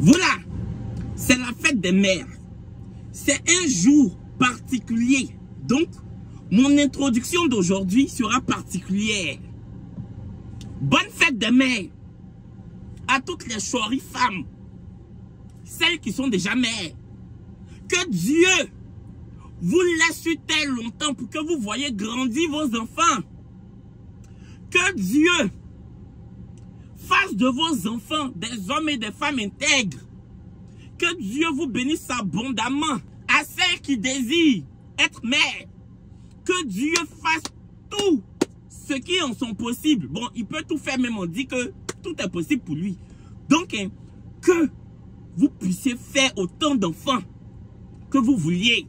Voilà, c'est la fête des mères. C'est un jour particulier. Donc, mon introduction d'aujourd'hui sera particulière. Bonne fête des mères à toutes les choris femmes, celles qui sont déjà mères. Que Dieu vous laisse tel longtemps pour que vous voyez grandir vos enfants. Que Dieu fasse de vos enfants des hommes et des femmes intègres. Que Dieu vous bénisse abondamment. À celles qui désirent être mères, que Dieu fasse tout ce qui en sont possible. Bon, il peut tout faire, même on dit que tout est possible pour lui. Donc, que vous puissiez faire autant d'enfants que vous vouliez.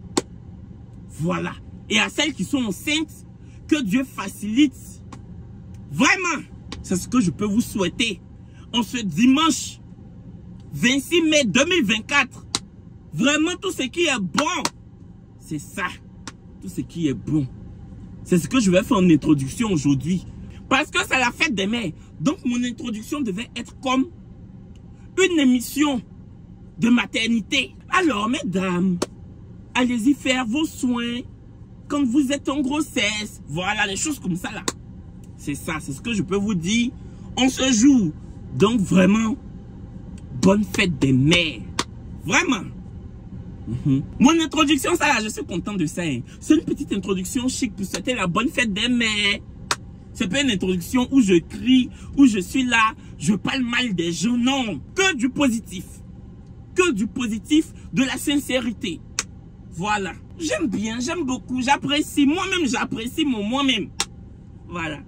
Voilà. Et à celles qui sont enceintes, que Dieu facilite. Vraiment, c'est ce que je peux vous souhaiter. En ce dimanche 26 mai 2024. Vraiment, tout ce qui est bon, c'est ça. Tout ce qui est bon. C'est ce que je vais faire en introduction aujourd'hui. Parce que c'est la fête des mères. Donc, mon introduction devait être comme une émission de maternité. Alors, mesdames, allez-y faire vos soins quand vous êtes en grossesse. Voilà, les choses comme ça, là. C'est ça, c'est ce que je peux vous dire en ce jour. Donc, vraiment, bonne fête des mères. Vraiment. Mon introduction, ça là, je suis content de ça. C'est une petite introduction chic pour souhaiter la bonne fête des mères. C'est pas une introduction où je crie, où je suis là, je parle mal des gens. Non, que du positif. Que du positif, de la sincérité. Voilà. J'aime bien, j'aime beaucoup, j'apprécie. Moi-même, j'apprécie mon moi-même. Voilà.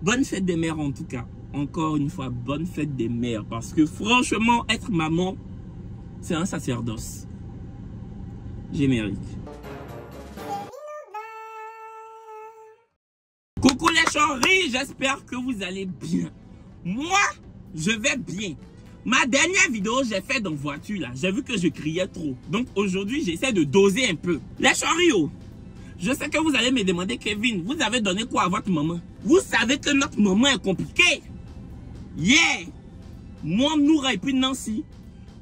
Bonne fête des mères en tout cas. Encore une fois, bonne fête des mères. Parce que franchement, être maman, c'est un sacerdoce. Je mérite. Coucou les choris, j'espère que vous allez bien. Moi, je vais bien. Ma dernière vidéo, j'ai fait dans voiture là. J'ai vu que je criais trop. Donc aujourd'hui, j'essaie de doser un peu. Les choris, je sais que vous allez me demander, Kevin, vous avez donné quoi à votre maman? Vous savez que notre maman est compliquée. Hier, moi, Noura et puis Nancy,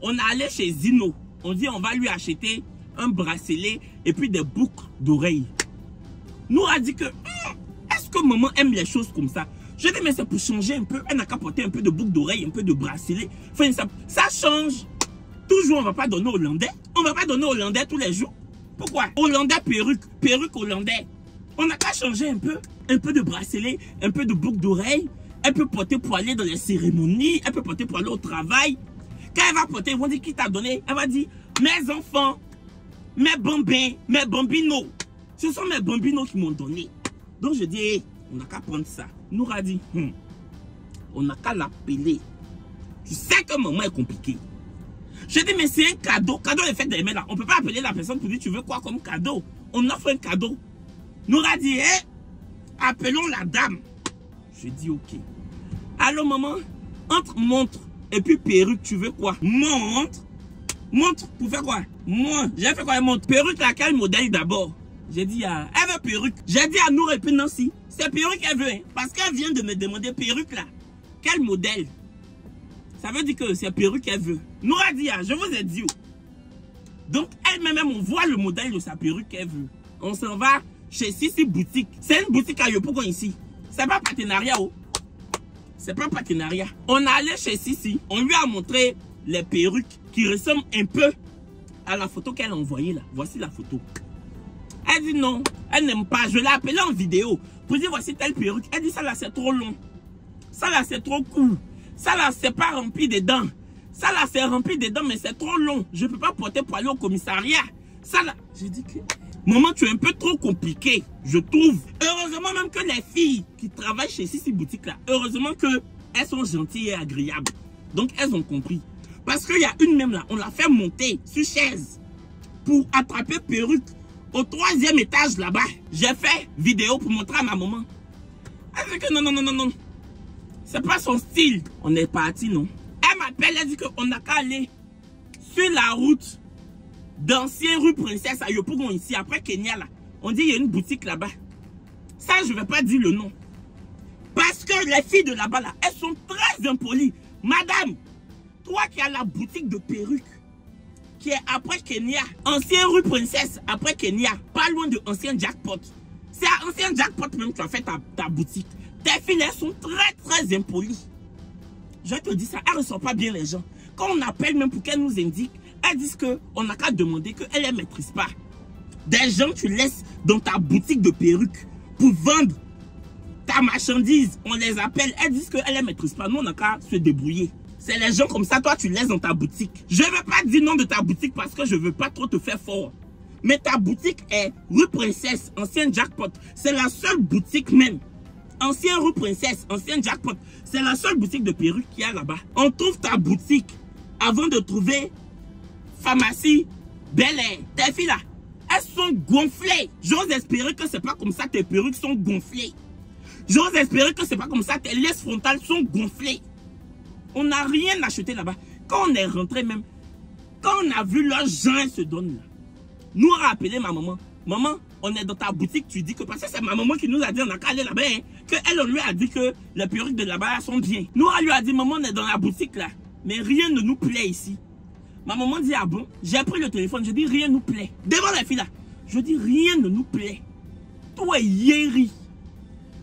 on est allé chez Zino. On dit on va lui acheter un bracelet et puis des boucles d'oreilles. Noura dit que, est-ce que maman aime les choses comme ça? Je dis, mais c'est pour changer un peu. Elle n'a qu'à porter un peu de boucles d'oreilles, un peu de bracelet. Enfin, ça change. Toujours, on ne va pas donner hollandais. On ne va pas donner hollandais tous les jours. Pourquoi? Hollandais perruque, perruque hollandais. On n'a qu'à changer un peu de bracelet, un peu de boucles d'oreilles. Elle peut porter pour aller dans les cérémonies, elle peut porter pour aller au travail. Quand elle va porter, ils vont dire qui t'a donné. Elle va dire, mes enfants, mes bambins, mes bambinos. Ce sont mes bambinos qui m'ont donné. Donc je dis, hey, on n'a qu'à prendre ça. Noura dit, on n'a qu'à l'appeler. Tu sais que maman est compliquée. Je dis, mais c'est un cadeau. Cadeau de fête des mères là. On ne peut pas appeler la personne pour dire, tu veux quoi comme cadeau? On offre un cadeau. Noura dit, hey, appelons la dame. Je dis, ok. Allô maman, entre montre et puis perruque, tu veux quoi? Montre. Montre pour faire quoi? Moi, j'ai fait quoi? Montre. Perruque, laquelle modèle d'abord? J'ai dit, elle veut perruque. J'ai dit à Noura et puis Nancy, c'est perruque qu'elle veut. Hein, parce qu'elle vient de me demander perruque là. Quel modèle? Ça veut dire que c'est perruque qu'elle veut. Noura dit, je vous ai dit. Donc, elle-même, on voit le modèle de sa perruque qu'elle veut. On s'en va chez Sissi Boutique. C'est une boutique à Yopougon ici. C'est pas partenariat. C'est pas partenariat. On est allé chez Sissi. On lui a montré les perruques qui ressemblent un peu à la photo qu'elle a envoyée là. Voici la photo. Elle dit non, elle n'aime pas. Je l'ai appelée en vidéo pour dire voici telle perruque. Elle dit ça là c'est trop long. Ça là c'est trop court. Ça là c'est pas rempli de dents. Ça là c'est rempli de dents mais c'est trop long. Je peux pas porter pour aller au commissariat. Ça là, j'ai dit que maman tu es un peu trop compliqué, je trouve. Heureusement même que les filles qui travaillent chez Sissi Boutique là, heureusement que elles sont gentilles et agréables. Donc elles ont compris. Parce qu'il y a une même là, on l'a fait monter sur chaise pour attraper perruque au 3e étage là-bas. J'ai fait vidéo pour montrer à ma maman. Elle dit que non. C'est pas son style. On est parti, non. Elle m'appelle, elle dit qu'on n'a qu'à aller sur la route d'ancienne rue Princesse à Yopougon ici, après Kenya là. On dit il y a une boutique là-bas. Ça, je ne vais pas dire le nom. Parce que les filles de là-bas là, elles sont très impolies. Madame, toi qui as la boutique de perruques, qui est après Kenya, ancien rue Princesse, après Kenya, pas loin de ancien Jackpot. C'est à ancien Jackpot même que tu as fait ta boutique. Tes filles, elles sont très impolies. Je te dis ça, elles ne reçoivent pas bien les gens. Quand on appelle même pour qu'elles nous indiquent, elles disent qu'on n'a qu'à demander qu'elles ne les maîtrisent pas. Des gens tu laisses dans ta boutique de perruques pour vendre ta marchandise, on les appelle, elles disent qu'elles ne les maîtrisent pas. Nous, on n'a qu'à se débrouiller. C'est les gens comme ça, toi, tu laisses dans ta boutique. Je ne vais pas dire nom de ta boutique parce que je ne veux pas trop te faire fort. Mais ta boutique est rue Princesse, ancien Jackpot. C'est la seule boutique même. Ancien rue Princesse, ancien Jackpot. C'est la seule boutique de perruques qu'il y a là-bas. On trouve ta boutique avant de trouver pharmacie Bel Air. Tes filles là, elles sont gonflées. J'ose espérer que c'est pas comme ça tes perruques sont gonflées. J'ose espérer que c'est pas comme ça tes laisses frontales sont gonflées. On n'a rien acheté là-bas. Quand on est rentré même, quand on a vu leurs gens se donnent là, nous on a appelé ma maman. Maman, on est dans ta boutique, tu dis que parce que c'est ma maman qui nous a dit on n'a qu'à aller là-bas, hein, qu'elle on lui a dit que les perruques de là-bas sont bien. Nous on lui a dit maman on est dans la boutique là, mais rien ne nous plaît ici. Ma maman dit ah bon, j'ai pris le téléphone, je dis rien ne nous plaît. Devant la fille là, je dis rien ne nous plaît. Toi yéri.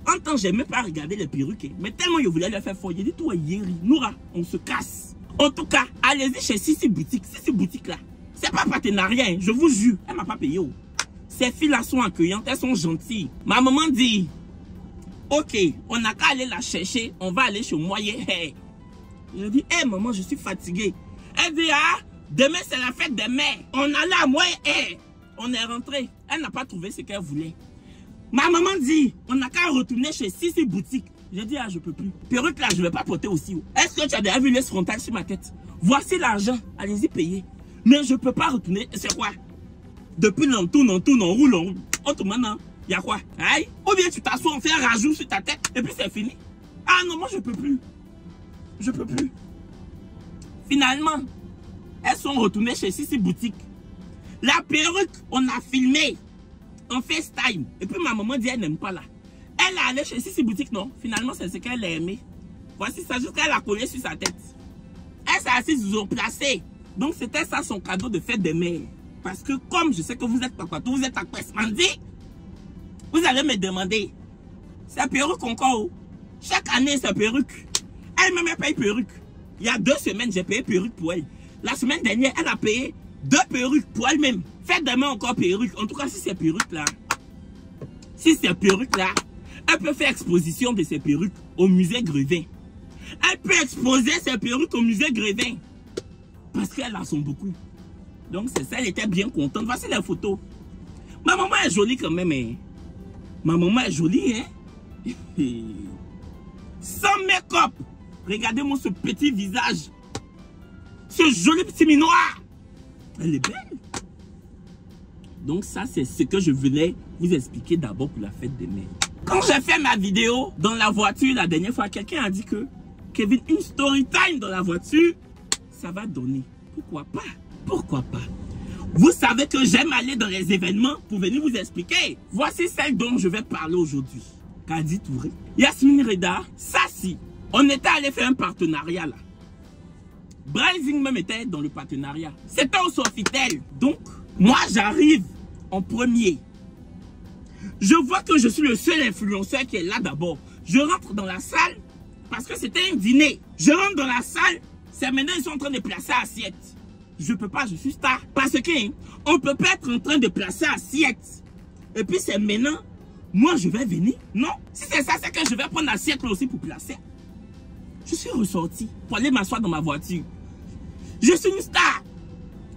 En temps j'ai même pas regardé les perruques, hein, mais tellement je voulais leur faire fort, j'ai dit toi yéri, Noura, on se casse. En tout cas, allez-y chez Sissi Boutique, Sissi Boutique là. C'est pas partenariat, hein, je vous jure, elle m'a pas payé. Oh. Ces filles-là sont accueillantes, elles sont gentilles. Ma maman dit, ok, on n'a qu'à aller la chercher, on va aller chez Moyen. Hey. Je dis, hé maman, je suis fatiguée. Elle dit, ah, demain c'est la fête des mères. On allait à Moyen. Hey. On est rentré. Elle n'a pas trouvé ce qu'elle voulait. Ma maman dit, on n'a qu'à retourner chez Sissi Boutique. Je dis, ah, je peux plus. Perruque là, je ne vais pas porter aussi. Est-ce que tu as déjà vu les frontales sur ma tête? Voici l'argent, allez-y payer. Mais je ne peux pas retourner. C'est quoi? Depuis on tourne, on roule. On te maintenant, il y a quoi? Aïe? Ou bien tu t'assois, on fait un rajout sur ta tête et puis c'est fini. Ah non, moi je peux plus. Je peux plus. Finalement, elles sont retournées chez Sissi Boutique. La perruque, on a filmé en FaceTime. Et puis ma maman dit elle n'aime pas là. Elle est allée chez Sissi Boutique, non. Finalement, c'est ce qu'elle a aimé. Voici ça, jusqu'à elle a collé sur sa tête. Elle s'est assise, ils ont placé. Donc c'était ça son cadeau de fête des mères. Parce que comme je sais que vous êtes Pakwato, vous êtes à Kwesmandi, vous allez me demander, c'est perruque encore. Chaque année, c'est perruque. Elle-même, elle paye perruque. Il y a 2 semaines, j'ai payé perruque pour elle. La semaine dernière, elle a payé 2 perruques pour elle-même. Faites demain encore perruque. En tout cas, si c'est perruque là, elle peut faire exposition de ses perruques au musée Grévin. Elle peut exposer ses perruques au musée Grévin. Parce qu'elle en sont beaucoup. Donc c'est ça, elle était bien contente. Voici les photos. Ma maman est jolie quand même. Hein. Ma maman est jolie. Hein. Sans make-up. Regardez-moi ce petit visage. Ce joli petit minoir. Elle est belle. Donc ça, c'est ce que je voulais vous expliquer d'abord pour la fête des mères. Quand j'ai fait ma vidéo dans la voiture la dernière fois, quelqu'un a dit que Kevin, une story time dans la voiture, ça va donner. Pourquoi pas? Pourquoi pas? Vous savez que j'aime aller dans les événements pour venir vous expliquer. Voici celle dont je vais parler aujourd'hui. Kadi Touré, Yasmine Reda, Sassi. On était allé faire un partenariat là. Brazing même était dans le partenariat. C'était au Sofitel. Donc, moi j'arrive en premier. Je vois que je suis le seul influenceur qui est là d'abord. Je rentre dans la salle parce que c'était un dîner. Je rentre dans la salle, c'est maintenant ils sont en train de placer assiette. Je peux pas, je suis star. Parce que hein, on peut pas être en train de placer assiette. Et puis c'est maintenant, moi je vais venir. Non, si c'est ça, c'est que je vais prendre assiette aussi pour placer. Je suis ressorti pour aller m'asseoir dans ma voiture. Je suis une star.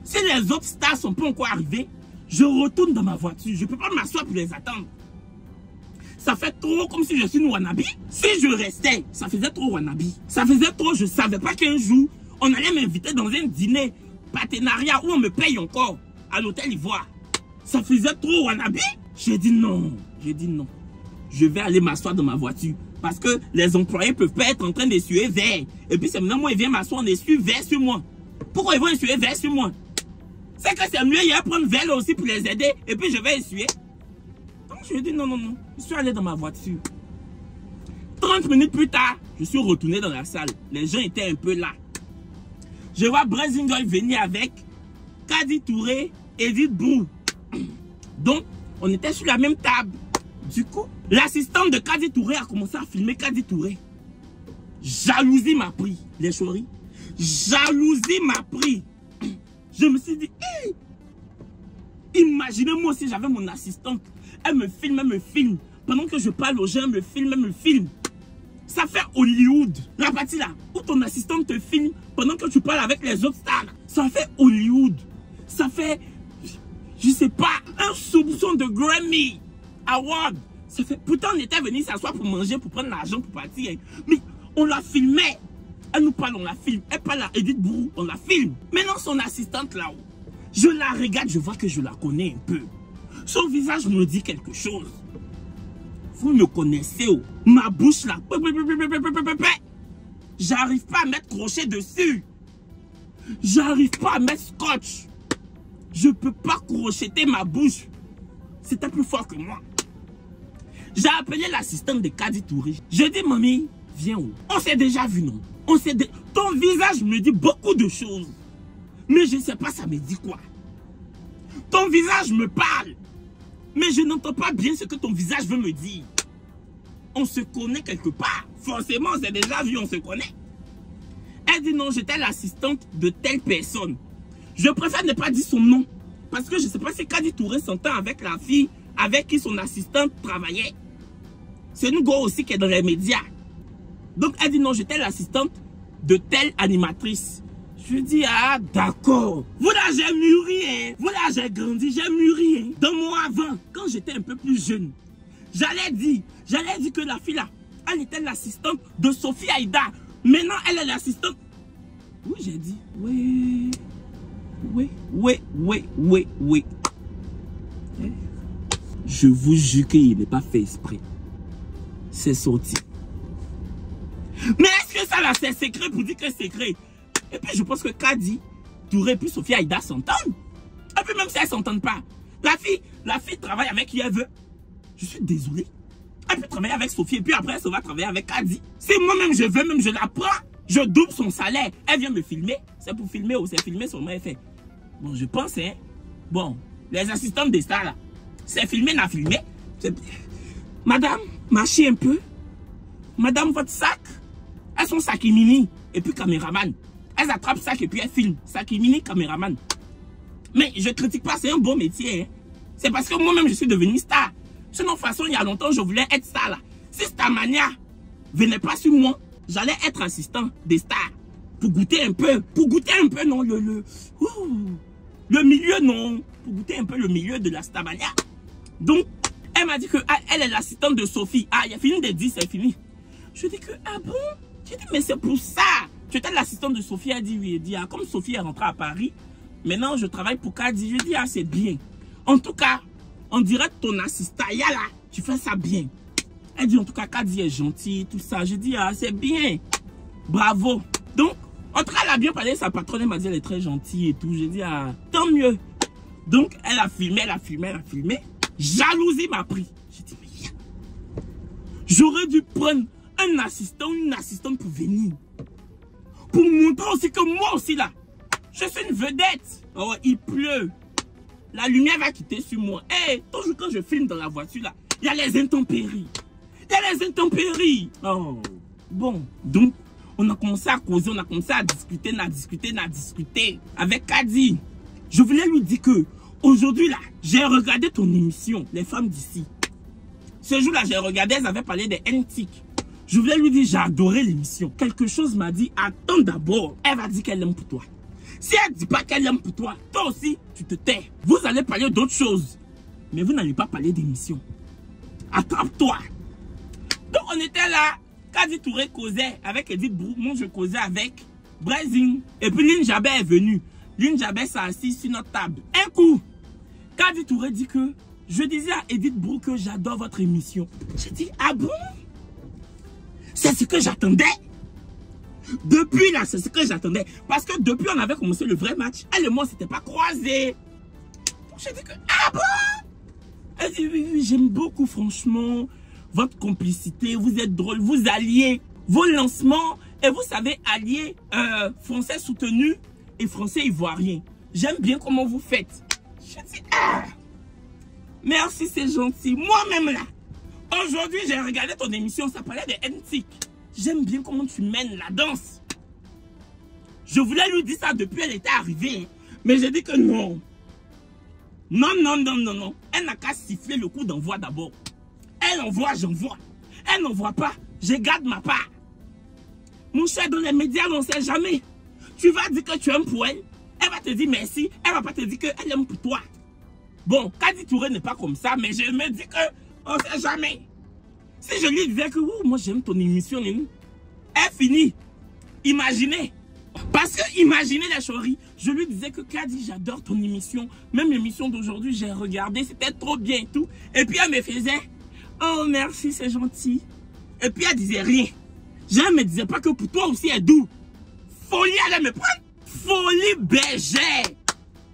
Si les autres stars sont pas encore arrivés, je retourne dans ma voiture. Je peux pas m'asseoir pour les attendre. Ça fait trop comme si je suis une wannabe. Si je restais, ça faisait trop wannabe. Ça faisait trop, je savais pas qu'un jour, on allait m'inviter dans un dîner partenariat où on me paye encore à l'hôtel Ivoire. Ça faisait trop wannabe. J'ai dit non. J'ai dit non. Je vais aller m'asseoir dans ma voiture. Parce que les employés peuvent pas être en train d'essuyer vert. Et puis c'est maintenant moi, ils viennent m'asseoir, on essuie vert sur moi. Pourquoi ils vont essuyer vert sur moi? C'est que c'est mieux, il va prendre vert aussi pour les aider. Et puis je vais essuyer. Donc je lui ai dit non. Je suis allé dans ma voiture. 30 minutes plus tard, je suis retourné dans la salle. Les gens étaient un peu là. je vois Brézingoy venir avec Kadi Touré et Edith Brou. Donc, on était sur la même table. Du coup, l'assistante de Kadi Touré a commencé à filmer Kadi Touré. Jalousie m'a pris, les choris. Jalousie m'a pris. Je me suis dit, imaginez moi si j'avais mon assistante. Elle me filme. Pendant que je parle aux gens, elle me filme. Ça fait Hollywood. La partie là, où ton assistante te filme pendant que tu parles avec les autres stars. Ça fait Hollywood. Ça fait, je sais pas, un soupçon de Grammy Award. Ça fait, pourtant on était venu s'asseoir pour manger, pour prendre l'argent, pour partir. Mais on la filmait. Elle nous parle, on la filme. Elle parle à Edith Brou, on la filme. Maintenant son assistante là-haut, je la regarde, je vois que je la connais un peu. Son visage me dit quelque chose. Vous me connaissez, oh. Ma bouche là, j'arrive pas à mettre crochet dessus. J'arrive pas à mettre scotch. Je peux pas crocheter ma bouche. C'était plus fort que moi. J'ai appelé l'assistante de Kadi Touré. Je dis, mamie, viens où? On s'est déjà vu, non? Ton visage me dit beaucoup de choses. Mais je ne sais pas ça me dit quoi. Ton visage me parle. Mais je n'entends pas bien ce que ton visage veut me dire. On se connaît quelque part. Forcément, on s'est déjà vu, on se connaît. Elle dit non, j'étais l'assistante de telle personne. Je préfère ne pas dire son nom. Parce que je ne sais pas si Kadi Touré s'entend avec la fille avec qui son assistante travaillait. C'est une go aussi qui est dans les médias. Donc elle dit non, j'étais l'assistante de telle animatrice. Je lui dis, ah d'accord. Vous là j'ai mûri, hein. Vous là j'ai grandi, j'ai mûri. Hein. Dans mon avant, quand j'étais un peu plus jeune, j'allais dire que la fille là, elle était l'assistante de Sophie Aïda. Maintenant, elle est l'assistante. Oui, j'ai dit, oui. Je vous jure qu'il n'est pas fait exprès. C'est sorti. Mais est-ce que ça là c'est secret pour dire que c'est secret? Et puis je pense que Kadi Touré puis Sophie Aïda s'entendent. Et puis même si elles ne s'entendent pas, la fille travaille avec qui elle veut. Je suis désolé. Elle peut travailler avec Sophie et puis après elle va travailler avec Kadi. Si moi-même je veux, même je la prends, je double son salaire. Elle vient me filmer. C'est pour filmer ou c'est filmer sur mon effet. Bon, je pense, hein. Bon, les assistantes des stars là, c'est filmé, n'a filmé. Madame, marchez un peu. Madame, votre sac. Elles sont Sakimini et puis caméraman. Elles attrapent sac et puis elles filment. Sakimini, caméraman. Mais je critique pas, c'est un bon métier. Hein. C'est parce que moi-même je suis devenu star. Sinon, de toute façon, il y a longtemps, je voulais être star là. Si Starmania venait pas sur moi, j'allais être assistant des stars. Pour goûter un peu. Pour goûter un peu, non, le milieu, non. Pour goûter un peu le milieu de la Starmania. Donc, elle m'a dit qu'elle est l'assistante de Sophie. Ah, il a fini de dire, c'est fini. Je dis que, ah bon? J'ai dit, mais c'est pour ça. Tu étais l'assistante de Sophie. Elle dit, oui. Elle dit, ah, comme Sophie est rentrée à Paris, maintenant je travaille pour Kadi. Je dis, ah, c'est bien. En tout cas, on dirait que ton assistant, là, tu fais ça bien. Elle dit, en tout cas, Kadi est gentil, tout ça. Je dis, ah, c'est bien. Bravo. Donc, en tout cas, elle a bien parlé. Sa patronne, elle m'a dit, elle est très gentille et tout. J'ai dit, ah, tant mieux. Donc, elle a filmé. Jalousie m'a pris. J'ai dit, mais j'aurais dû prendre un assistant ou une assistante pour venir. Pour montrer aussi que moi aussi là, je suis une vedette. Oh, il pleut. La lumière va quitter sur moi. Hey, toujours quand je filme dans la voiture là, il y a les intempéries. Oh, bon. Donc, on a commencé à causer, on a commencé à discuter, avec Kadi. Je voulais lui dire que aujourd'hui là, j'ai regardé ton émission, Les Femmes d'ici. Ce jour-là, j'ai regardé, elles avaient parlé des antiques. Je voulais lui dire, j'ai adoré l'émission. Quelque chose m'a dit, attends d'abord. Elle va dire qu'elle aime pour toi. Si elle ne dit pas qu'elle aime pour toi, toi aussi, tu te tais. Vous allez parler d'autres choses. Mais vous n'allez pas parler d'émission. Attrape-toi. Donc on était là. Kadi Touré causait avec Edith Brou. Moi, je causais avec Brézing. Et puis Lynn Jabé est venue. Lynn Jabé s'est assise sur notre table. Un coup, Kadi Touré dit que je disais à Edith Brou que j'adore votre émission. J'ai dit, ah bon? C'est ce que j'attendais. Depuis là, c'est ce que j'attendais. Parce que depuis on avait commencé le vrai match, elle et moi, c'était pas croisé. Donc j'ai dit que, ah bon? Elle dit, oui, j'aime beaucoup, franchement, votre complicité. Vous êtes drôle, vous alliez. Vos lancements Et vous savez, allier français soutenu et français ivoirien. J'aime bien comment vous faites. Je dis, ah, merci, c'est gentil. Moi-même là, aujourd'hui, j'ai regardé ton émission, ça parlait de NTIC. J'aime bien comment tu mènes la danse. Je voulais lui dire ça depuis elle était arrivée. Mais j'ai dit que non. Non, non, non, non, non. Elle n'a qu'à siffler le coup d'envoi d'abord. Elle envoie, j'envoie. Elle n'envoie pas, je garde ma part. Mon cher, dans les médias, on ne sait jamais. Tu vas dire que tu aimes pour elle. Elle va te dire merci. Elle va pas te dire qu'elle aime pour toi. Bon, Kadi Touré n'est pas comme ça, mais je me dis qu'on ne sait jamais. Si je lui disais que moi j'aime ton émission, elle finit. Imaginez. Parce que imaginez la chérie, je lui disais que Kadi, j'adore ton émission. Même l'émission d'aujourd'hui, j'ai regardé, c'était trop bien et tout. Et puis elle me faisait, oh merci, c'est gentil. Et puis elle disait rien. Je ne me disais pas que pour toi aussi est doux. Folie allait me prendre. Folie bergère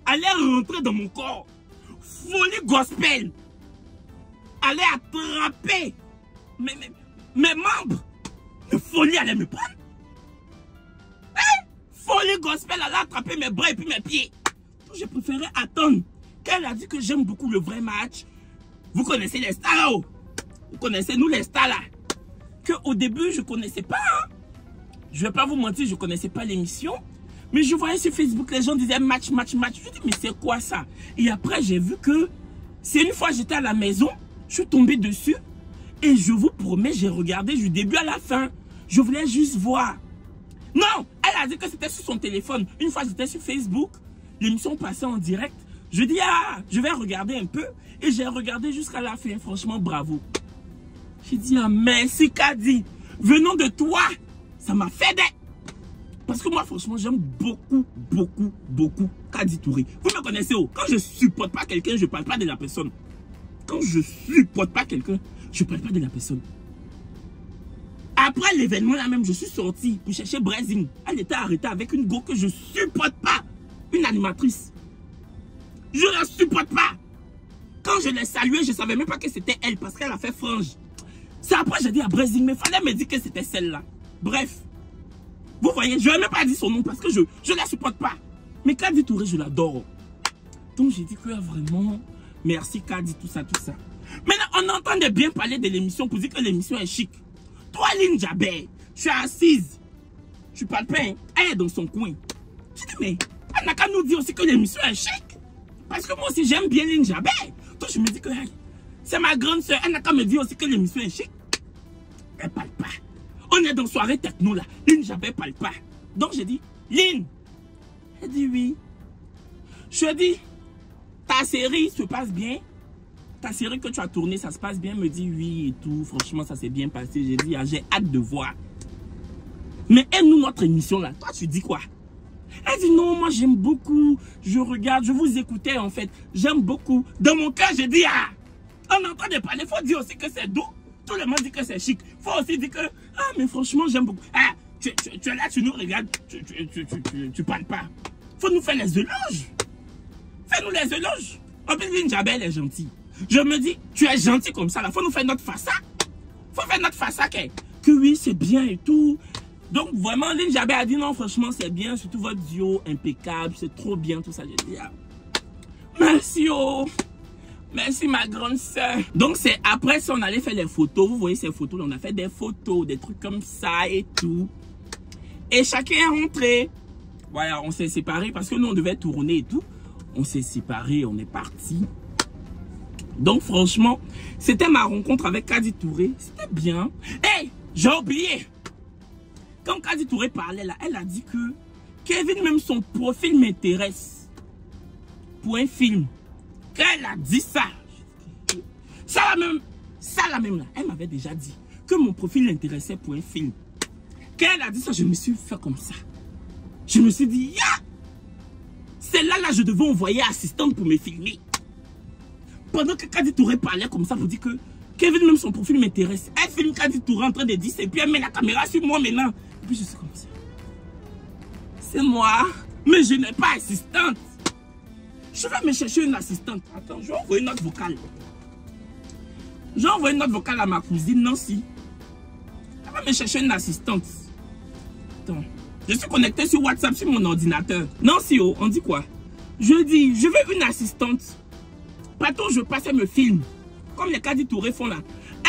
allait rentrer dans mon corps. Folie gospel allait attraper mes membres. Mais folie allait me prendre. Hein? Folie gospel allait attraper mes bras et puis mes pieds. Je préférais attendre qu'elle a dit que j'aime beaucoup le vrai match. Vous connaissez les stars là-haut. Vous connaissez nous les stars là. Qu'au début je ne connaissais pas. Hein? Je ne vais pas vous mentir, je ne connaissais pas l'émission. Mais je voyais sur Facebook, les gens disaient match, match, match. Je me dis, mais c'est quoi ça? Et après, j'ai vu que c'est une fois j'étais à la maison, je suis tombé dessus. Et je vous promets, j'ai regardé du début à la fin. Je voulais juste voir. Non, elle a dit que c'était sur son téléphone. Une fois j'étais sur Facebook, l'émission passait en direct. Je dis, ah, je vais regarder un peu. Et j'ai regardé jusqu'à la fin. Franchement, bravo. J'ai dit, ah, merci Kadi. Venant de toi, ça m'a fait des... Parce que moi, franchement, j'aime beaucoup, beaucoup, beaucoup Kadi Touré. Vous me connaissez, oh, quand je ne supporte pas quelqu'un, je ne parle pas de la personne. Quand je ne supporte pas quelqu'un, je ne parle pas de la personne. Après l'événement là même, je suis sorti pour chercher Brésil. Elle était arrêtée avec une go que je ne supporte pas. Une animatrice. Je ne la supporte pas. Quand je l'ai saluée, je ne savais même pas que c'était elle parce qu'elle a fait frange. C'est après j'ai dit à Brésil, mais il fallait me dire que c'était celle-là. Bref. Vous voyez, je n'ai même pas dit son nom parce que je ne la supporte pas. Mais Kadi Touré, je l'adore. Donc j'ai dit que vraiment, merci Kadi, tout ça, tout ça. Maintenant, on entendait bien parler de l'émission pour dire que l'émission est chic. Toi, Lynn Jabé, je suis assise. Je ne parle pas, hein. Elle est dans son coin. Je dis, mais elle n'a qu'à nous dire aussi que l'émission est chic. Parce que moi aussi, j'aime bien Lynn Jabé. Donc je me dis que hey, c'est ma grande soeur. Elle n'a qu'à me dire aussi que l'émission est chic. Elle ne parle pas. On est dans soirée techno là. Lynn Jabé ne parle pas. Donc j'ai dit, Lynn. Elle dit oui. Je lui ai dit, ta série se passe bien. Ta série que tu as tournée, ça se passe bien. Elle me dit oui et tout. Franchement, ça s'est bien passé. J'ai dit, ah, j'ai hâte de voir. Mais aime-nous notre émission là. Toi, tu dis quoi? Elle dit non, moi j'aime beaucoup. Je regarde, je vous écoutais en fait. J'aime beaucoup. Dans mon cœur, j'ai dit, ah, on est en train de parler. Il faut dire aussi que c'est doux. Tout le monde dit que c'est chic. Il faut aussi dire que, ah, mais franchement, j'aime beaucoup. Ah, tu es là, tu nous regardes. Tu parles pas. Il faut nous faire les éloges. Fais-nous les éloges. En plus, Lynn Jabé, elle est gentille. Je me dis, tu es gentil comme ça. Il faut nous faire notre façade. Il faut faire notre façade. Que oui, c'est bien et tout. Donc, vraiment, Lynn Jabé a dit non, franchement, c'est bien. Surtout votre duo, impeccable. C'est trop bien, tout ça. J'ai dit, ah, merci, oh. Merci, ma grande soeur. Donc, c'est après ça, on allait faire les photos. Vous voyez ces photos, là, on a fait des photos, des trucs comme ça et tout. Et chacun est rentré. Voilà, on s'est séparés parce que nous, on devait tourner et tout. On s'est séparés, on est partis. Donc, franchement, c'était ma rencontre avec Kadi Touré. C'était bien. Hey, j'ai oublié. Quand Kadi Touré parlait là, elle a dit que Kevin, même son profil m'intéresse. Pour un film. Quand elle a dit ça, ça la même là, elle m'avait déjà dit que mon profil l'intéressait pour un film. Quand elle a dit ça, je me suis fait comme ça. Je me suis dit, ya! Celle-là, je devais envoyer assistante pour me filmer. Pendant que Kadi Touré parlait comme ça pour dire que Kevin, même son profil m'intéresse. Elle filme Kadi Touré en train de dire, et puis elle met la caméra sur moi maintenant. Et puis je suis comme ça. C'est moi, mais je n'ai pas assistante. Je vais me chercher une assistante. Attends, je vais envoyer une note vocale. Je vais envoyer une note vocale à ma cousine Nancy. Elle va me chercher une assistante. Attends. Je suis connecté sur WhatsApp sur mon ordinateur. Non, CEO, on dit quoi? Je dis, je veux une assistante. Partout je passe, elle me filme. Comme les Kadi Touré font là.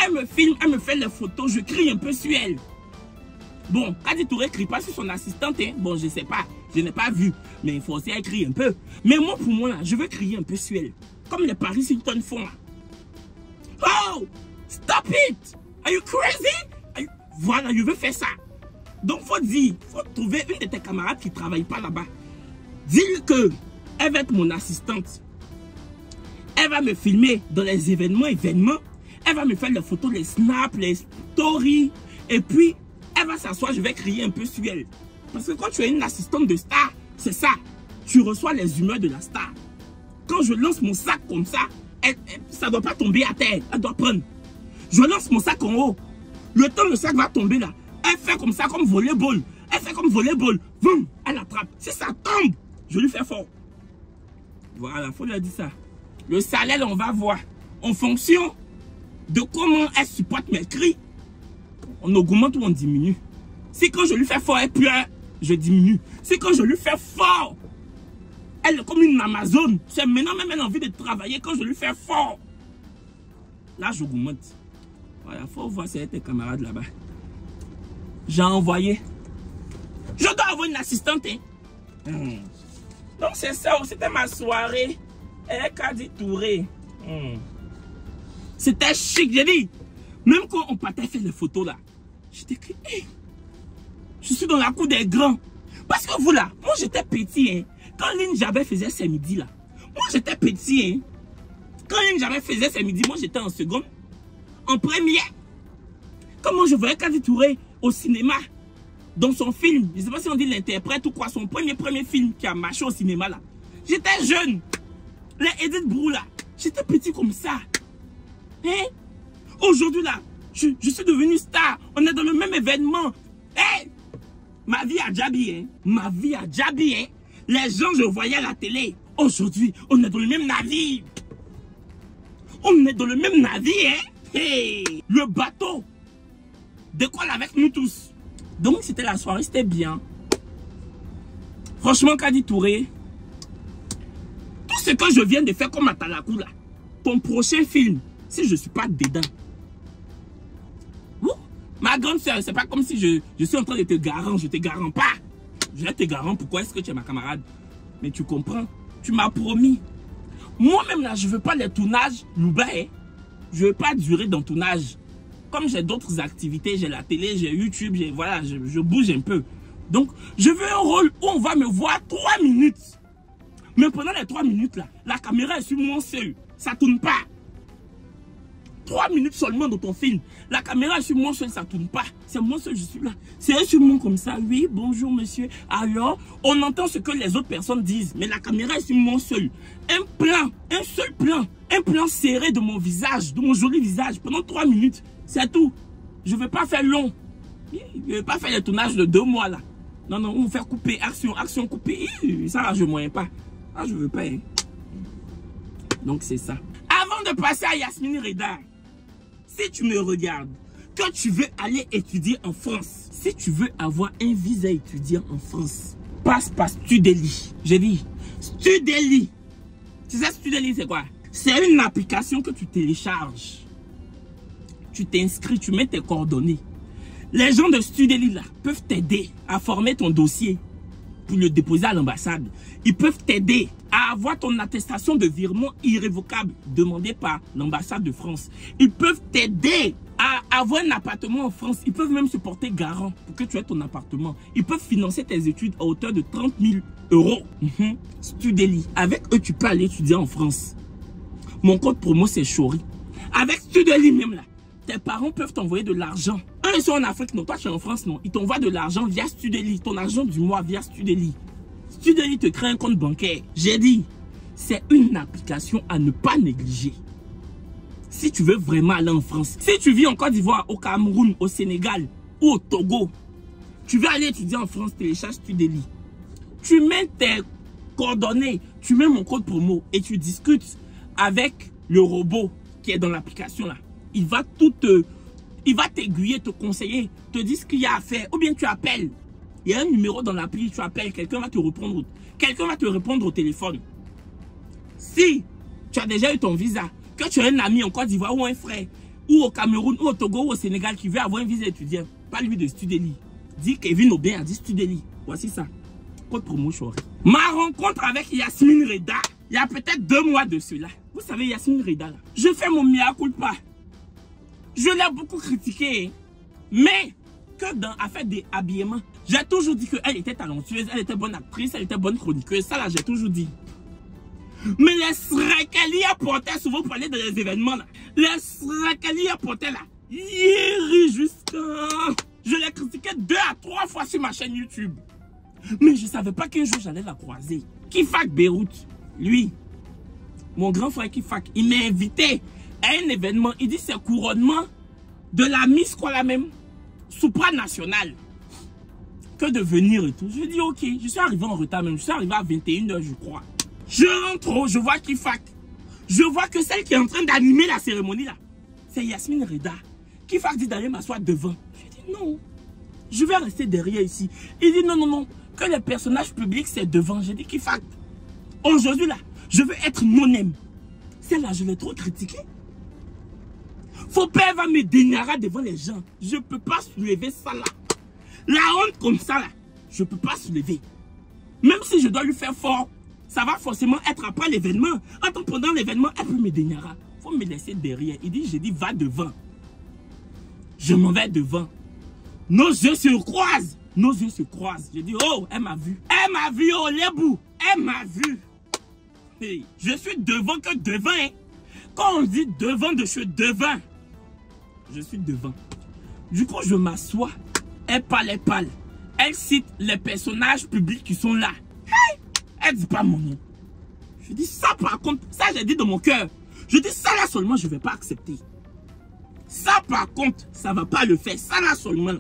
Elle me filme, elle me fait les photos, je crie un peu sur elle. Bon, Kadi Touré ne crie pas sur son assistante. Hein. Bon, je ne sais pas. Je n'ai pas vu. Mais il faut aussi qu'elle crie un peu. Mais moi, pour moi, là, je veux crier un peu sur elle. Comme les Paris Hilton font là. Oh! Stop it! Are you crazy? Voilà, je veux faire ça. Donc, faut dire, faut trouver une de tes camarades qui ne travaille pas là-bas. Dis-lui que elle va être mon assistante. Elle va me filmer dans les événements. Elle va me faire les photos, les snaps, les stories. Et puis, elle va s'asseoir, je vais crier un peu sur elle. Parce que quand tu es une assistante de star, c'est ça. Tu reçois les humeurs de la star. Quand je lance mon sac comme ça, ça ne doit pas tomber à terre. Elle doit prendre. Je lance mon sac en haut. Le temps le sac va tomber là. Elle fait comme ça, comme volleyball. Elle fait comme volleyball. Boum, elle attrape. Si ça tombe, je lui fais fort. Voilà, il faut lui dire ça. Le salaire, on va voir. En fonction de comment elle supporte mes cris, on augmente ou on diminue. Si quand je lui fais fort, elle pleure, je diminue. Si quand je lui fais fort, elle est comme une Amazone. C'est maintenant même elle a envie de travailler quand je lui fais fort. Là, j'augmente. Voilà, il faut voir si tes camarades là-bas. J'ai envoyé. Je dois avoir une assistante. Hein? Donc c'est ça, c'était ma soirée. Elle Kadi Touré. C'était chic, j'ai dit. Même quand on partait faire les photos là, j'étais que, hey, je suis dans la cour des grands. Parce que vous là, moi j'étais petit. Hein. Quand Lynn Jabet faisait ses midis là, moi j'étais petit. Hein. Quand Lynn Jabet faisait ses midis, moi j'étais en seconde, en première. Comment je voyais Kadi Touré au cinéma, dans son film, je ne sais pas si on dit l'interprète ou quoi, son premier film qui a marché au cinéma là. J'étais jeune. Les Edith Brou là, j'étais petit comme ça. Hein? Aujourd'hui là, je suis devenu star. On est dans le même événement. Hey! Ma vie a Djabi, hein? Ma vie a Djabi, hein? Les gens, je voyais à la télé. Aujourd'hui, on est dans le même navire. On est dans le même navire, hein? Hey! Le bateau décolle avec nous tous. Donc, c'était la soirée, c'était bien. Franchement, Kadi Touré, tout ce que je viens de faire comme Atalakou là, ton prochain film, si je ne suis pas dedans. Ma grande soeur, c'est pas comme si je suis en train de te garant, je te garant pas. Je vais te garant, pourquoi est-ce que tu es ma camarade? Mais tu comprends, tu m'as promis. Moi-même là, je veux pas les tournages louba, hein. Je veux pas durer dans le tournage. Comme j'ai d'autres activités, j'ai la télé, j'ai YouTube, voilà, je bouge un peu. Donc, je veux un rôle où on va me voir 3 minutes. Mais pendant les 3 minutes là, la caméra est sur moi seul. Ça tourne pas. 3 minutes seulement dans ton film. La caméra est sur moi seul, ça tourne pas. C'est moi seul, je suis là. C'est sur moi comme ça. Oui, bonjour monsieur. Alors, on entend ce que les autres personnes disent. Mais la caméra est sur moi seul. Un plan, un seul plan. Un plan serré de mon visage, de mon joli visage. Pendant 3 minutes. C'est tout. Je ne vais pas faire long. Je ne vais pas faire les tournages de 2 mois là. Non, non, on va faire couper. Action, couper. Ça là, je ne moyen pas. Ah, je ne veux pas. Hein. Donc, c'est ça. Avant de passer à Yasmine Reda, si tu me regardes, que tu veux aller étudier en France, si tu veux avoir un visa étudiant en France, passe par Studeli. J'ai dit, Studeli. Tu sais, Studeli, c'est quoi? C'est une application que tu télécharges. Tu t'inscris, tu mets tes coordonnées. Les gens de Studeli là peuvent t'aider à former ton dossier pour le déposer à l'ambassade. Ils peuvent t'aider à avoir ton attestation de virement irrévocable demandée par l'ambassade de France. Ils peuvent t'aider à avoir un appartement en France. Ils peuvent même se porter garant pour que tu aies ton appartement. Ils peuvent financer tes études à hauteur de 30 000 euros. Studeli. Avec eux, tu peux aller étudier en France. Mon code promo, c'est Chori. Avec Studeli même là, tes parents peuvent t'envoyer de l'argent. Ils sont en Afrique, non. Toi, tu es en France, non. Ils t'envoient de l'argent via Studeli. Ton argent du mois via Studeli. Studeli te crée un compte bancaire. J'ai dit, c'est une application à ne pas négliger. Si tu veux vraiment aller en France, si tu vis en Côte d'Ivoire, au Cameroun, au Sénégal ou au Togo, tu veux aller étudier en France, télécharge Studeli. Tu mets tes coordonnées, tu mets mon code promo et tu discutes avec le robot qui est dans l'application là. Il va t'aiguiller, te conseiller, te dire ce qu'il y a à faire. Ou bien tu appelles. Il y a un numéro dans l'appli, tu appelles, quelqu'un va te répondre. Quelqu'un va te répondre au téléphone. Si tu as déjà eu ton visa, que tu as un ami en Côte d'Ivoire ou un frère, ou au Cameroun, ou au Togo, ou au Sénégal qui veut avoir un visa étudiant, pas lui de Studeli. Dis Kevin Aubin a dit Studeli. Voici ça. Code promo Chori. Ma rencontre avec Yasmine Reda, il y a peut-être 2 mois de cela. Vous savez, Yasmine Reda, là, je fais mon mea culpa. Je l'ai beaucoup critiqué. Mais, que dans l'affaire des habillements, j'ai toujours dit qu'elle était talentueuse, elle était bonne actrice, elle était bonne chroniqueuse. Ça, là, j'ai toujours dit. Mais les srek qu'elle y apportait, souvent pour aller dans les événements, là, les srek qu'elle y apportait, là, iri jusqu'à... Je l'ai critiqué 2 à 3 fois sur ma chaîne YouTube. Mais je ne savais pas qu'un jour j'allais la croiser. Kifak Beyrouth, lui, mon grand frère Kifak, il m'a invité à un événement. Il dit c'est couronnement de la Miss quoi la même, supranationale. Que de venir et tout. Je dis ok, je suis arrivé en retard même. Je suis arrivé à 21 h je crois. Je rentre, je vois Kifak. Je vois que celle qui est en train d'animer la cérémonie là, c'est Yasmine Reda. Kifak dit d'aller m'asseoir devant. Je dis non, je vais rester derrière ici. Il dit non, non, non, que les personnages publics c'est devant. J'ai dit Kifak, aujourd'hui là, je veux être non-aime. Celle-là, je l'ai trop critiquée. Faut pas va me dénara devant les gens. Je ne peux pas soulever ça là. La honte comme ça là, je ne peux pas soulever. Même si je dois lui faire fort, ça va forcément être après l'événement. Attends, pendant l'événement, elle peut me dénara. Faut me laisser derrière. Il dit, j'ai dit, va devant. Je m'en vais devant. Nos yeux se croisent. Nos yeux se croisent. J'ai dit, oh, elle m'a vu. Elle m'a vu, oh, les bouts. Elle m'a vu. Hey, je suis devant que devant. Hein. Quand on dit devant, je suis devant. Je suis devant. Du coup, je m'assois. Elle parle, elle parle. Elle cite les personnages publics qui sont là. Hey, elle dit pas mon nom. Je dis ça par contre, ça j'ai dit dans mon cœur. Je dis ça là seulement, je ne vais pas accepter. Ça par contre, ça ne va pas le faire. Ça là seulement,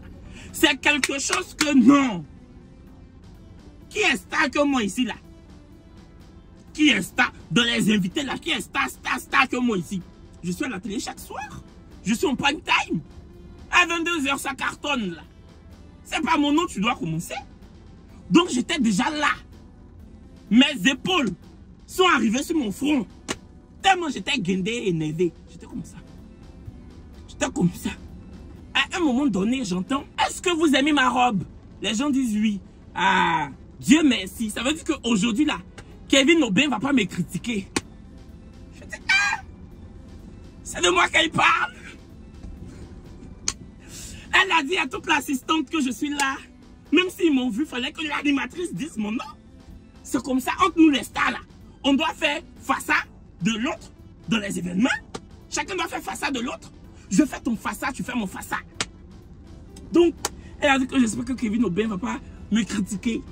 c'est quelque chose que non. Qui est star que moi ici là? Qui est star? Dans les invités là, qui est star que moi ici? Je suis à la télé chaque soir. Je suis en prime time. À 22 h, ça cartonne là. C'est pas mon nom, tu dois commencer. Donc j'étais déjà là. Mes épaules sont arrivées sur mon front. Tellement j'étais guindé et énervé. J'étais comme ça. J'étais comme ça. À un moment donné, j'entends, est-ce que vous aimez ma robe? Les gens disent oui. Ah, Dieu merci. Ça veut dire qu'aujourd'hui là, Kevin Aubin ne va pas me critiquer. Je dis, ah, c'est de moi qu'elle parle. Elle a dit à toute l'assistante que je suis là. Même s'ils m'ont vu, il fallait que l'animatrice dise mon nom. C'est comme ça, entre nous les stars là. On doit faire façade de l'autre dans les événements. Chacun doit faire façade de l'autre. Je fais ton façade, tu fais mon façade. Donc, elle a dit que j'espère que Kevin Aubin ne va pas me critiquer.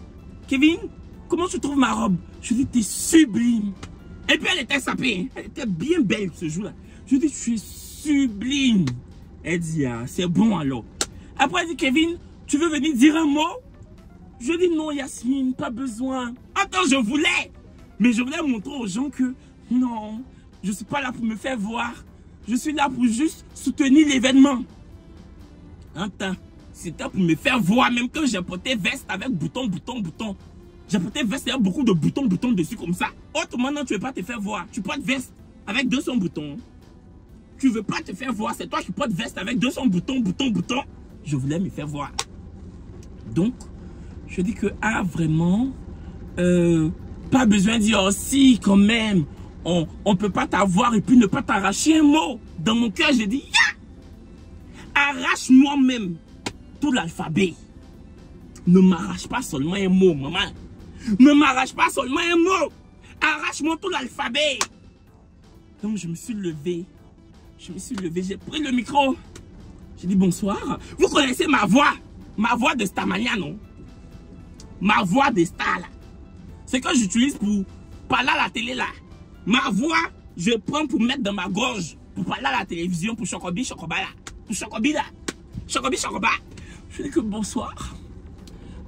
Kevin, comment tu trouves ma robe? Je dis, t'es sublime. Et puis elle était sapée, hein. Elle était bien belle ce jour-là. Je dis, tu es sublime. Elle dit, ah, c'est bon alors. Après, elle dit, Kevin, tu veux venir dire un mot? Je dis, non, Yasmine, pas besoin. Attends, je voulais. Mais je voulais montrer aux gens que, non, je ne suis pas là pour me faire voir. Je suis là pour juste soutenir l'événement. Attends, c'était pour me faire voir, même que j'ai porté veste avec bouton. J'ai porté veste avec beaucoup de boutons dessus comme ça. Autrement, non, tu ne veux pas te faire voir. Tu portes veste avec 200 boutons. Tu ne veux pas te faire voir. C'est toi qui portes veste avec 200 boutons. Je voulais me faire voir. Donc, je dis que, ah, vraiment, pas besoin de dire, oh, si, quand même, on ne peut pas t'avoir et puis ne pas t'arracher un mot. Dans mon cœur, j'ai dit, arrache-moi même tout l'alphabet. Ne m'arrache pas seulement un mot, maman. Ne m'arrache pas seulement un mot. Arrache-moi tout l'alphabet. Donc, je me suis levé. J'ai pris le micro. J'ai dit bonsoir. Vous connaissez ma voix? Ma voix de Starmania, non? Ma voix de star, là. C'est que j'utilise pour parler à la télé, là. Ma voix, je prends pour mettre dans ma gorge. Pour parler à la télévision, pour Chocobi, Chocoba, là. Pour Chocobi, là. Chocobi, Chocoba. Je dis que bonsoir.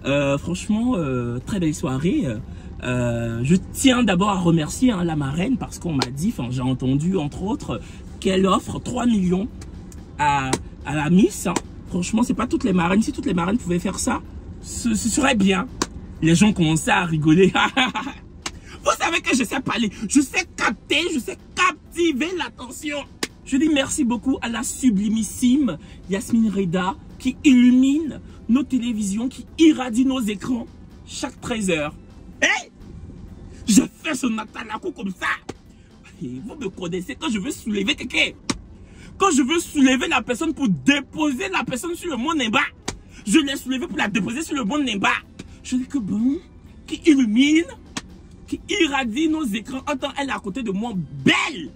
Franchement, très belle soirée. Je tiens d'abord à remercier la marraine parce qu'on m'a dit, enfin j'ai entendu entre autres, qu'elle offre 3 millions à la Miss. Hein. Franchement, c'est pas toutes les marraines. Si toutes les marraines pouvaient faire ça, ce serait bien. Les gens commençaient à rigoler. Vous savez que je sais parler, je sais capter, je sais captiver l'attention. Je dis merci beaucoup à la sublimissime Yasmine Reda qui illumine nos télévisions, qui irradie nos écrans chaque 13h. Hey! Je fais ce Natalakou comme ça. Et vous me connaissez quand je veux soulever quelqu'un. Quand je veux soulever la personne pour déposer la personne sur le mont Nemba. Je l'ai soulevée pour la déposer sur le mont Nemba. Je dis que bon, qui illumine, qui irradie nos écrans. Entends, elle est à côté de moi, belle.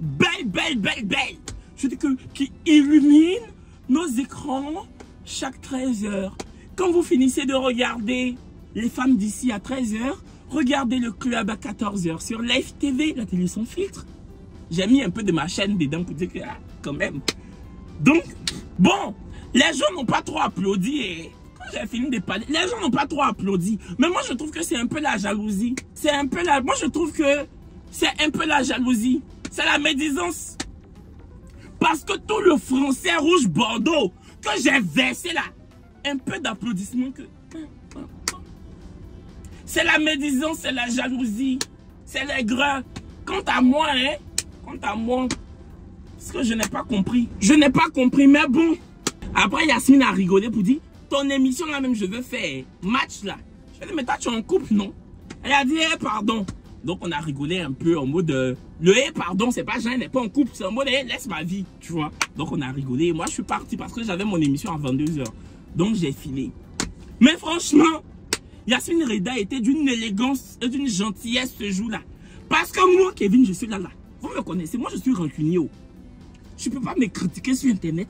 Belle, belle, belle, belle. Je dis que qui illumine nos écrans chaque 13h. Quand vous finissez de regarder les femmes d'ici à 13h, regardez le club à 14h sur Live TV, la télé sans filtre. J'ai mis un peu de ma chaîne dedans pour dire que, quand même. Donc, bon, les gens n'ont pas trop applaudi. Et quand j'ai fini de parler, les gens n'ont pas trop applaudi. Mais moi, je trouve que c'est un peu la jalousie. C'est un peu la... Moi, je trouve que c'est un peu la jalousie. C'est la médisance. Parce que tout le français rouge Bordeaux que j'ai versé là, un peu d'applaudissements que... C'est la médisance, c'est la jalousie, c'est l'aigreur. Quant à moi, quant à moi, ce que je n'ai pas compris. Je n'ai pas compris, mais bon. Après, Yasmine a rigolé pour dire, ton émission là même, je veux faire match là. Je lui ai dit, mais toi, tu es en couple, non? Elle a dit, pardon. Donc, on a rigolé un peu en mode, le pardon, c'est pas Jean n'est pas en couple, c'est en mode, laisse ma vie, tu vois. Donc, on a rigolé. Moi, je suis parti parce que j'avais mon émission à 22h. Donc, j'ai filé. Mais franchement, Yasmine Reda était d'une élégance et d'une gentillesse ce jour-là. Parce que moi, Kevin, je suis là. Vous me connaissez, moi, je suis rancunier. Je ne peux pas me critiquer sur Internet.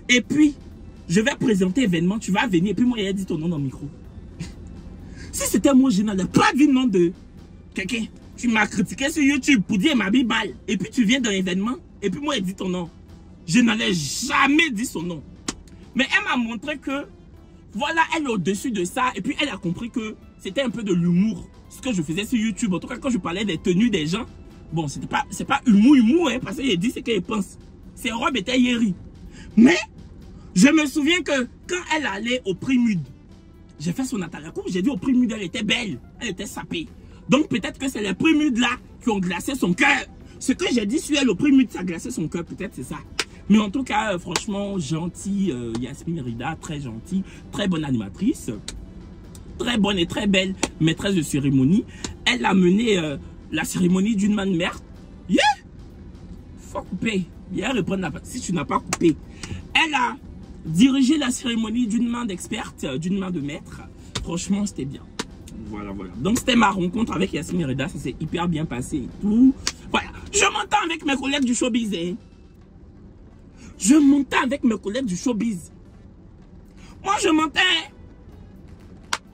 Et puis, je vais présenter l'événement, tu vas venir. Et puis, moi, il a dit ton nom dans le micro. Si c'était moi, je n'allais pas dire le nom de quelqu'un. Tu m'as critiqué sur YouTube pour dire ma Bible. Et puis, tu viens dans l'événement. Et puis, moi, il dit ton nom. Je n'allais jamais dire son nom. Mais elle m'a montré que voilà, elle est au-dessus de ça. Et puis, elle a compris que c'était un peu de l'humour. Ce que je faisais sur YouTube. En tout cas, quand je parlais des tenues des gens. Bon, c'est pas humour, parce qu'il dit ce qu'elle pense. Ses robes étaient yéri. Mais, je me souviens que quand elle allait au prix Mud, j'ai fait son atalakou, j'ai dit au prix Mud, elle était belle. Elle était sapée. Donc, peut-être que c'est les prix Mud là qui ont glacé son cœur. Ce que j'ai dit sur elle au prix Mud, ça a glacé son cœur. Peut-être c'est ça. Mais en tout cas, franchement, gentille, Yasmine Reda, très gentille, très bonne animatrice, très bonne et très belle maîtresse de cérémonie. Elle a mené la cérémonie d'une main de mère. Yeah! Faut couper. Viens reprendre la... Si tu n'as pas coupé. Elle a dirigé la cérémonie d'une main d'experte, d'une main de maître. Franchement, c'était bien. Voilà, voilà. Donc, c'était ma rencontre avec Yasmine Reda. Ça s'est hyper bien passé et tout. Voilà. Je m'entends avec mes collègues du showbiz, Je m'entends avec mes collègues du showbiz. Moi, je m'entends.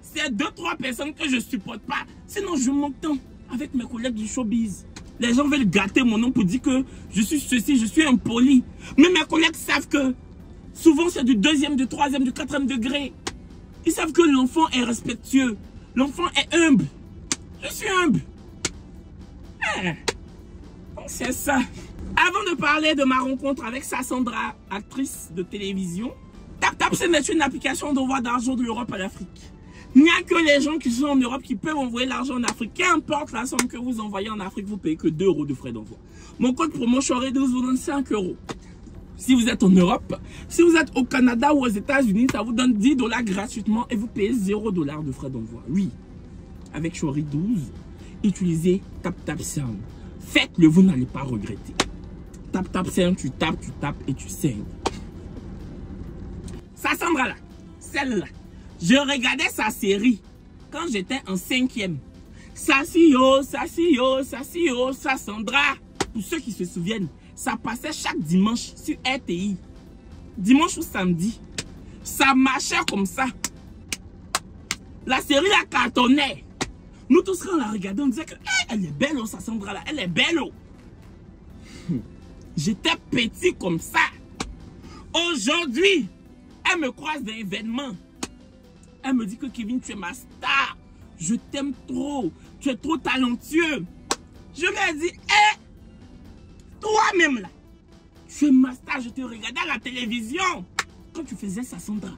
C'est 2-3 personnes que je ne supporte pas. Sinon, je m'entends avec mes collègues du showbiz. Les gens veulent gâter mon nom pour dire que je suis ceci, je suis impoli. Mais mes collègues savent que souvent, c'est du 2e, du 3e, du 4e degré. Ils savent que l'enfant est respectueux. L'enfant est humble. Je suis humble. C'est ça. Avant de parler de ma rencontre avec Sassandra, actrice de télévision, TapTap, c'est une application d'envoi d'argent de l'Europe à l'Afrique. Il n'y a que les gens qui sont en Europe qui peuvent envoyer l'argent en Afrique. Qu'importe la somme que vous envoyez en Afrique, vous payez que 2 € de frais d'envoi. Mon code promo Choredouze vous donne 5 €. Si vous êtes en Europe, si vous êtes au Canada ou aux États-Unis, ça vous donne 10 $ gratuitement et vous payez 0 $ de frais d'envoi. Oui, avec Choredouze, utilisez TapTapSend. Faites-le, vous n'allez pas regretter. TapTapSend, tu tapes et tu saignes. Sassandra là, celle-là, je regardais sa série quand j'étais en 5e. Sassio, Sassandra. Pour ceux qui se souviennent, ça passait chaque dimanche sur RTI. Dimanche ou samedi. Ça marchait comme ça. La série la cartonnait. Nous tous quand on la regardait, on disait que elle est belle, Sassandra là, elle est belle. J'étais petit comme ça. Aujourd'hui, elle me croise dans l'événement. Elle me dit que Kevin, tu es ma star. Je t'aime trop. Tu es trop talentueux. Je lui ai dit, toi-même là, tu es ma star. Je te regardais à la télévision quand tu faisais Sassandra.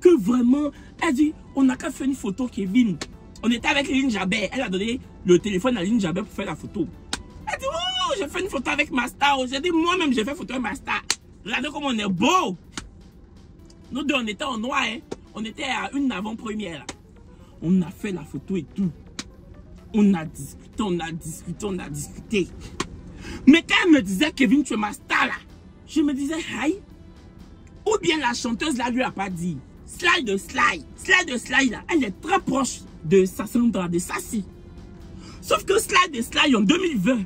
que vraiment, elle dit, on n'a qu'à faire une photo, Kevin. On était avec Lynn Jabert. Elle a donné le téléphone à Lynn Jabert pour faire la photo. Elle dit, oh, j'ai fait une photo avec ma star. J'ai dit, moi-même, j'ai fait photo avec ma star. Regardez comme on est beau. Nous deux, on était en noir. Hein. On était à une avant-première. On a fait la photo et tout. On a discuté, on a discuté, on a discuté. Mais quand elle me disait, Kevin, tu es ma star là, je me disais, aïe. Ou bien la chanteuse là lui a pas dit. Slide de Slide là, elle est très proche de Sassandra, de Sassi. Sauf que Slide de Slide en 2020,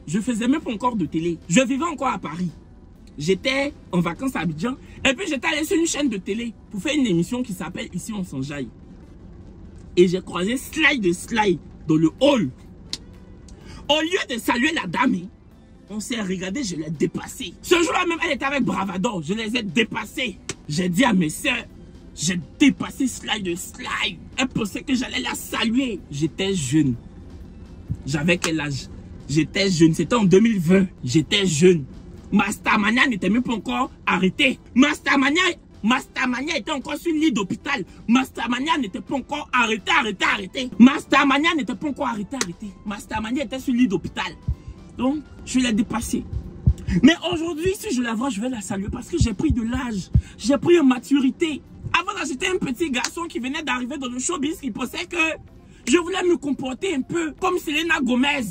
je faisais même pas encore de télé. Je vivais encore à Paris. J'étais en vacances à Abidjan. Et puis j'étais allé sur une chaîne de télé pour faire une émission qui s'appelle Ici on s'enjaille. Et j'ai croisé Slide de Slide dans le hall. Au lieu de saluer la dame, on s'est regardé, je l'ai dépassée. Ce jour-là même, elle était avec Bravador. Je les ai dépassées. J'ai dit à mes soeurs, j'ai dépassé Slide de Slide. Elle pensait que j'allais la saluer. J'étais jeune. J'avais quel âge? J'étais jeune. C'était en 2020. J'étais jeune. Mastamania n'était même pas encore arrêté. Mastamania était encore sur le lit d'hôpital. Mastamania n'était pas encore arrêté. Mastamania n'était pas encore arrêté. Mastamania était sur le lit d'hôpital. Donc, je l'ai dépassé. Mais aujourd'hui, si je la vois, je vais la saluer parce que j'ai pris de l'âge. J'ai pris en maturité. Avant là, j'étais un petit garçon qui venait d'arriver dans le showbiz qui pensait que je voulais me comporter un peu comme Selena Gomez.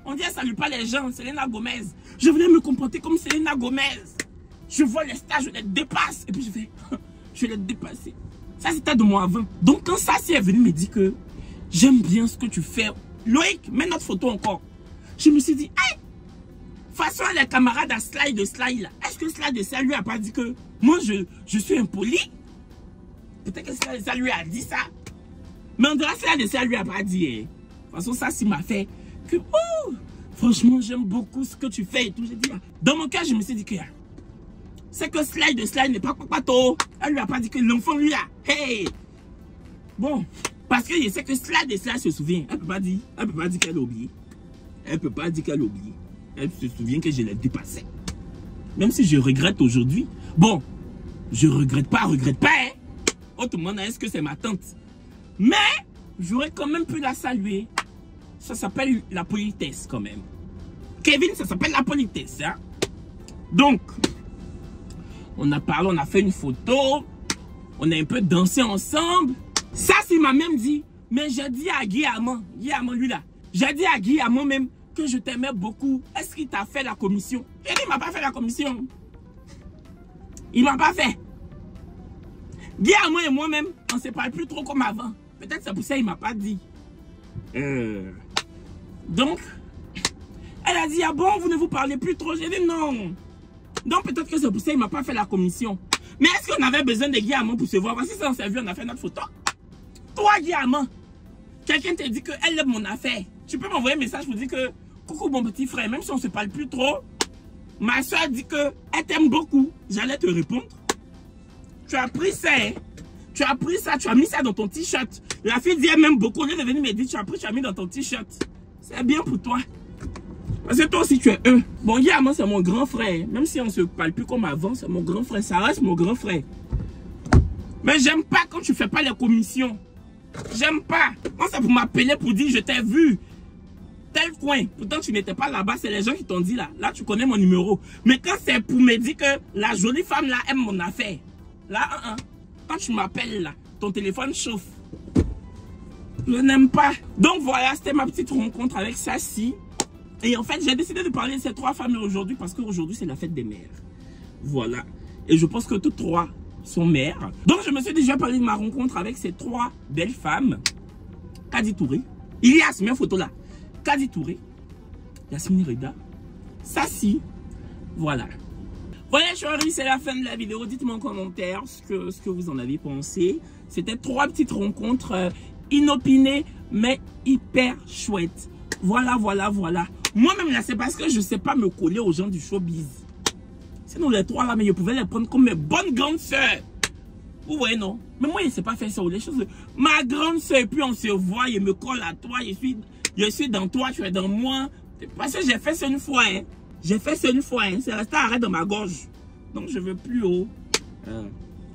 On dit, elle salue pas les gens, Selena Gomez. Je voulais me comporter comme Selena Gomez. Je vois les stars, je les dépasse. Et puis je fais, je l'ai dépassé. Ça, c'était de moi avant. Donc, quand Sassi est venue me dire que j'aime bien ce que tu fais, Loïc, mets notre photo encore. Je me suis dit, hey, façon les camarades à Slide de Slide là, est-ce que Slide de Slide lui a pas dit que moi je suis impoli? Peut-être que Slide de Slide lui a dit ça. Mais on dirait que Slide de Slide lui a pas dit. De toute façon, ça, m'a fait que, oh, franchement, j'aime beaucoup ce que tu fais et tout. J'ai dit, dans mon cas, je me suis dit que c'est que Slide de Slide n'est pas papato. Elle lui a pas dit que l'enfant lui a, hey. Bon, parce que je sais que Slide de Slide se souvient. Elle peut pas dire qu'elle a oublié. Elle peut pas dire qu'elle a oublié. Elle se souvient que je l'ai dépassé. Même si je regrette aujourd'hui. Bon, je regrette pas, hein. Oh, tout le monde est-ce que c'est ma tante. Mais, j'aurais quand même pu la saluer. Ça s'appelle la politesse quand même. Kevin, ça s'appelle la politesse. Hein? Donc, on a parlé, on a fait une photo. On a un peu dansé ensemble. Ça, c'est m'a même dit. Mais j'ai dit à Guy Amand, lui là. J'ai dit à Guy Amand même que je t'aimais beaucoup. Est-ce qu'il t'a fait la commission? Il dit, il m'a pas fait la commission. Il m'a pas fait. Guy Amand et moi-même, on ne se parle plus trop comme avant. Peut-être c'est pour ça qu'il m'a pas dit. Donc, elle a dit, ah bon, vous ne vous parlez plus trop? J'ai dit non. Donc peut-être que c'est pour ça qu'il m'a pas fait la commission. Mais est-ce qu'on avait besoin de Guy Amand pour se voir? Voici ça, on s'est vu, on a fait notre photo. Toi, Guy Amand, quelqu'un te dit qu'elle aime mon affaire. Tu peux m'envoyer un message pour dire que, coucou mon petit frère, même si on ne se parle plus trop, ma soeur dit qu'elle t'aime beaucoup. J'allais te répondre. Tu as pris ça, hein? Tu as pris ça, tu as mis ça dans ton t-shirt. La fille dit elle m'aime beaucoup. Elle est venue me dire, tu as pris, tu as mis dans ton t-shirt. C'est bien pour toi. Parce que toi aussi tu es un. Bon, Yama, c'est mon grand frère. Même si on ne se parle plus comme avant, c'est mon grand frère. Ça reste mon grand frère. Mais j'aime pas quand tu fais pas les commissions. J'aime pas. Quand c'est pour m'appeler pour dire je t'ai vu. Tel coin. Pourtant tu n'étais pas là-bas. C'est les gens qui t'ont dit là. Là tu connais mon numéro. Mais quand c'est pour me dire que la jolie femme là aime mon affaire. Là, quand tu m'appelles là, ton téléphone chauffe. Je n'aime pas. Donc voilà, c'était ma petite rencontre avec Sassi. Et en fait, j'ai décidé de parler de ces trois femmes aujourd'hui parce qu'aujourd'hui, c'est la fête des mères. Voilà. Et je pense que toutes trois sont mères. Donc je me suis déjà parlé de ma rencontre avec ces trois belles femmes. Kadi Touré. Il y a mes photos là. Kadi Touré. Yasmine Reda. Sassi. Voilà. Voilà, chérie, c'est la fin de la vidéo. Dites-moi en commentaire ce que vous en avez pensé. C'était trois petites rencontres inopinées, mais hyper chouettes. Voilà, voilà, voilà. Moi-même, là, c'est parce que je ne sais pas me coller aux gens du showbiz. Sinon, les trois là, mais je pouvais les prendre comme mes bonnes grandes sœurs. Vous voyez, non? Mais moi, je ne sais pas faire ça. Les choses. Ma grande sœur, et puis on se voit, je me colle à toi, je suis dans toi, tu es dans moi. Parce que j'ai fait ça une fois, hein. J'ai fait ça une fois, hein. C'est resté arrêt dans ma gorge. Donc je veux plus haut.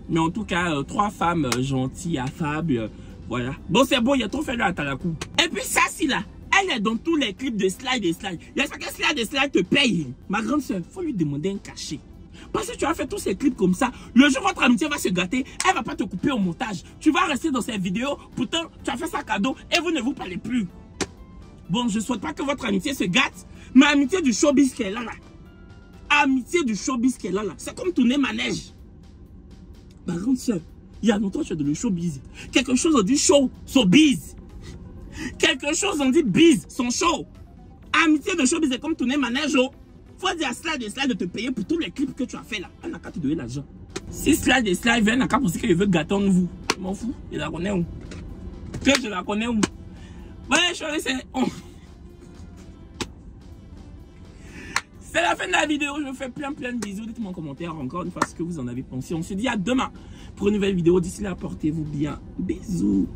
Mais en tout cas, 3 femmes gentilles, affables. Voilà. Bon, c'est bon, il y a trop fait le atalakou. Et puis ça, si là, elle est dans tous les clips de Slide et Slide. Il y a ça que Slide et Slide te paye. Ma grande soeur, il faut lui demander un cachet. Parce que tu as fait tous ces clips comme ça, le jour où votre amitié va se gâter, elle va pas te couper au montage. Tu vas rester dans ces vidéos, pourtant tu as fait ça cadeau et vous ne vous parlez plus. Bon, je souhaite pas que votre amitié se gâte, mais amitié du showbiz qu'elle a là. Amitié du showbiz qu'elle a là. C'est comme tourner manège. Ma grande soeur, il y a longtemps que tu es dans le showbiz. Quelque chose on dit show, showbiz. Quelque chose on dit biz, son show. Amitié de showbiz c'est comme tourner manège. Oh. Faut dire à Slide et Slide de te payer pour tous les clips que tu as fait là. Elle n'a qu'à te donner l'argent. Si Slide et Slide viennent, elle n'a qu'à penser qu'il veut gâter en vous. Je m'en fous. Je la connais où? Que je la connais où? Ouais, chérie, c'est... Oh. C'est la fin de la vidéo. Je vous fais plein de bisous. Dites-moi en commentaire encore une fois ce que vous en avez pensé. On se dit à demain pour une nouvelle vidéo. D'ici là, portez-vous bien. Bisous.